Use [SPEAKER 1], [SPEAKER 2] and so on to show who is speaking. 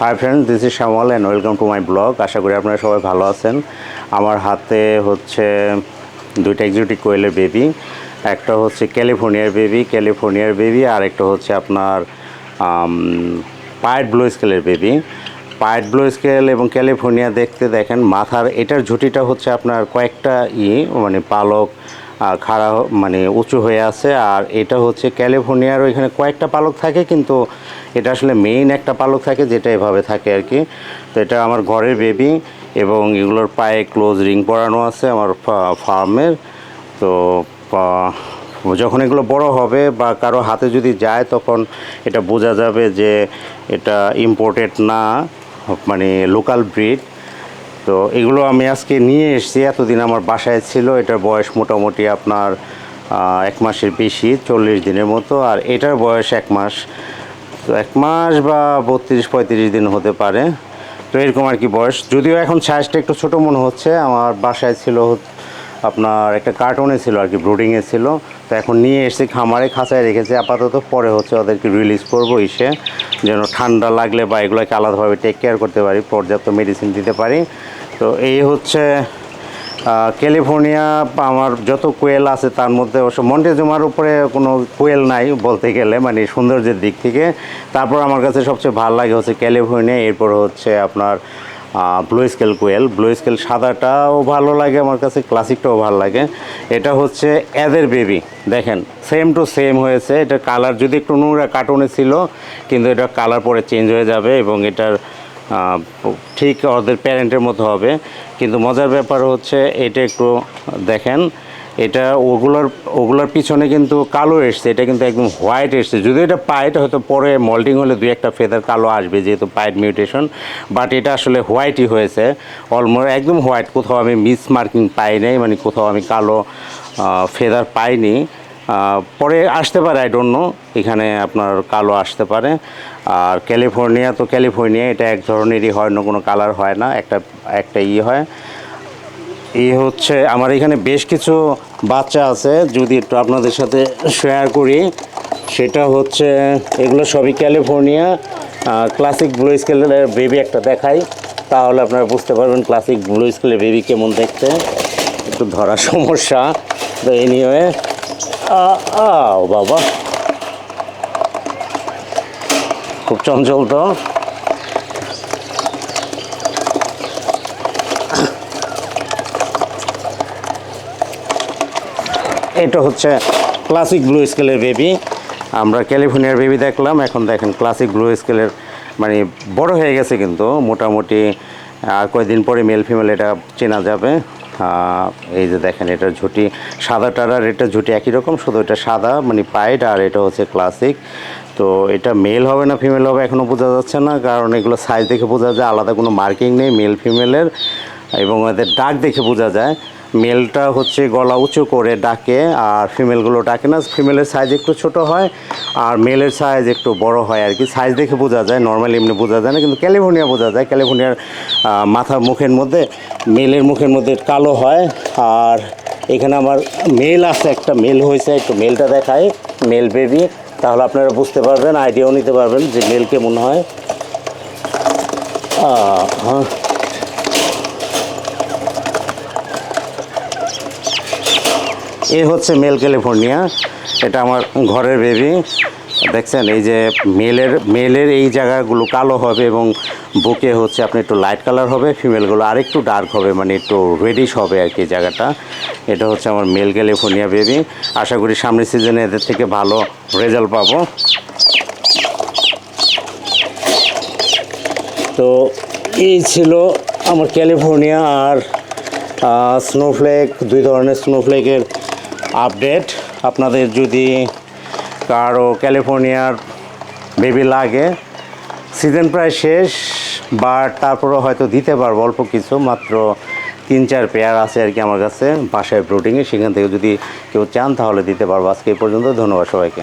[SPEAKER 1] High friend, this is Shyamal and welcome to my blog. আশা করি আপনারা সবাই ভালো আছেন। আমার হাতে হচ্ছে দুইটা এক্সোটিক কোয়েলের বেবি। একটা হচ্ছে ক্যালিফোর্নিয়ার বেবি আর একটা হচ্ছে আপনার পায়েট ব্লু স্কেলের বেবি। পায়েট ব্লু স্কেল এবং ক্যালিফোর্নিয়া দেখেন মাথার এটার ঝুঁটিটা হচ্ছে আপনার কয়েকটা মানে পালক খাড়া মানে উঁচু হয়ে আছে। আর এটা হচ্ছে ক্যালিফোর্নিয়ার ওইখানে কয়েকটা পালক থাকে, কিন্তু এটা আসলে মেইন একটা পালক থাকে যেটা এভাবে থাকে আর কি। তো এটা আমার ঘরের বেবি এবং এগুলোর পায়ে ক্লোজ রিং পরানো আছে আমার ফার্মের। তো যখন এগুলো বড় হবে বা কারো হাতে যদি যায় তখন এটা বোঝা যাবে যে এটা ইম্পোর্টেড না, মানে লোকাল ব্রিড। তো এগুলো আমি আজকে নিয়ে এসেছি, এতদিন আমার বাসায় ছিল। এটার বয়স মোটামুটি আপনার 1 মাসের বেশি, 40 দিনের মতো। আর এটার বয়স 1 মাস, তো 1 মাস বা 32-35 দিন হতে পারে। তো এরকম আর কি বয়স। যদিও এখন সাইজটা একটু ছোটো মনে হচ্ছে। আমার বাসায় ছিল আপনার একটা কার্টুনে ছিল আর কি, ব্রুডিংয়ে ছিল। তো এখন নিয়ে এসে খামারে খাঁচায় রেখেছি আপাতত। পরে হচ্ছে ওদেরকে রিলিজ করবো যেন ঠান্ডা লাগলে বা এগুলোকে আলাদাভাবে টেক কেয়ার করতে পারি, পর্যাপ্ত মেডিসিন দিতে পারি। তো এই হচ্ছে ক্যালিফোর্নিয়া। আমার যত কোয়েল আছে তার মধ্যে অবশ্য মন্টেজুমার উপরে কোনো কোয়েল নাই বলতে গেলে, মানে সৌন্দর্যের দিক থেকে। তারপর আমার কাছে সবচেয়ে ভালো লাগে হচ্ছে ক্যালিফোর্নিয়া, এরপর হচ্ছে আপনার ব্লু স্কেল কোয়েল। ব্লু স্কেল সাদাটাও ভালো লাগে আমার কাছে, ক্লাসিকটাও ভালো লাগে। এটা হচ্ছে এদের বেবি, দেখেন সেম টু সেম হয়েছে। এটার কালার যদি একটু নোংরা কার্টুনে ছিল, কিন্তু এটা কালার পরে চেঞ্জ হয়ে যাবে এবং এটার ঠিক ওদের প্যারেন্টের মতো হবে। কিন্তু মজার ব্যাপার হচ্ছে এটা একটু দেখেন, এটা ওগুলোর পিছনে কিন্তু কালো এসছে, এটা কিন্তু একদম হোয়াইট এসছে। যদিও এটা পাইট, হয়তো পরে মল্টিং হলে 2-1 ফেদার কালো আসবে যেহেতু পাইট মিউটেশন, বাট এটা আসলে হোয়াইটই হয়েছে, অলমোস্ট একদম হোয়াইট। কোথাও আমি মিস মার্কিং পাই নাই, মানে কোথাও আমি কালো ফেদার পাইনি। পরে আসতে পারে, আই ডোন্ট নো, এখানে আপনার কালো আসতে পারে। আর ক্যালিফোর্নিয়া এটা এক ধরনেরই হয়, অন্য কোনো কালার হয় না, একটা হয়। এই হচ্ছে আমার এখানে বেশ কিছু বাচ্চা আছে, যদি একটু আপনাদের সাথে শেয়ার করি। সেটা হচ্ছে এগুলো সবই ক্যালিফোর্নিয়া। ক্লাসিক ব্লু স্কেলের বেবি একটা দেখাই, তাহলে আপনারা বুঝতে পারবেন ক্লাসিক ব্লু স্কেলের বেবি কেমন দেখতে। একটু ধরার সমস্যা, তো এনিওয়ে বাবা খুব চঞ্চল। তো এটা হচ্ছে ক্লাসিক ব্লু স্কেলের বেবি। আমরা ক্যালিফোর্নিয়ার বেবি দেখলাম, এখন দেখেন ক্লাসিক ব্লু স্কেলের, মানে বড় হয়ে গেছে কিন্তু মোটামুটি। আর কয়েকদিন পরে মেল ফিমেল এটা চেনা যাবে। এই যে দেখেন এটার ঝুঁটি সাদাটার আর এটার ঝুঁটি একই রকম, শুধু এটা সাদা মানে পাইড, আর এটা হচ্ছে ক্লাসিক। তো এটা মেল হবে না ফিমেল হবে এখনও বোঝা যাচ্ছে না, কারণ এগুলো সাইজ দেখে বোঝা যায়, আলাদা কোনো মার্কিং নেই মেল ফিমেলের। এবং এদের ডাক দেখে বোঝা যায়। মেলটা হচ্ছে গলা উঁচু করে ডাকে, আর ফিমেলগুলো ডাকে না। ফিমেলের সাইজ একটু ছোট হয় আর মেলের সাইজ একটু বড় হয় আর কি, সাইজ দেখে বোঝা যায়। নর্মালি এমনি বোঝা যায় না, কিন্তু ক্যালিফোর্নিয়া বোঝা যায়। ক্যালিফোর্নিয়ার মাথার মুখের মধ্যে, মেলের মুখের মধ্যে কালো হয়। আর এখানে আমার মেল আছে, একটা মেল হয়েছে, একটু মেলটা দেখায়, মেল বেবি, তাহলে আপনারা বুঝতে পারবেন, আইডিয়াও নিতে পারবেন যে মেল কেমন হয়। হ্যাঁ, এই হচ্ছে মেল ক্যালিফোর্নিয়া। এটা আমার ঘরের বেবি। দেখছেন এই যে মেলের এই জায়গাগুলো কালো হবে এবং বুকে হচ্ছে আপনি একটু লাইট কালার হবে, ফিমেলগুলো আরেকটু ডার্ক হবে, মানে একটু রেডিশ হবে আর কি জায়গাটা। এটা হচ্ছে আমার মেল ক্যালিফোর্নিয়া বেবি। আশা করি সামনের সিজনে এদের থেকে ভালো রেজাল্ট পাবো। তো এই ছিল আমার ক্যালিফোর্নিয়া আর স্নোফ্লেক, 2 ধরনের স্নোফ্লেকের আপডেট। আপনাদের যদি কারো ক্যালিফোর্নিয়ার বেবি লাগে, সিজন প্রায় শেষ, বাট তারপরেও হয়তো দিতে পারবো অল্প কিছু, মাত্র 3-4 পেয়ার আছে আর কি আমার কাছে বাসায় ব্রুডিংয়ে। সেখান থেকে যদি কেউ চান তাহলে দিতে পারবো। আজকে এই পর্যন্ত, ধন্যবাদ সবাইকে।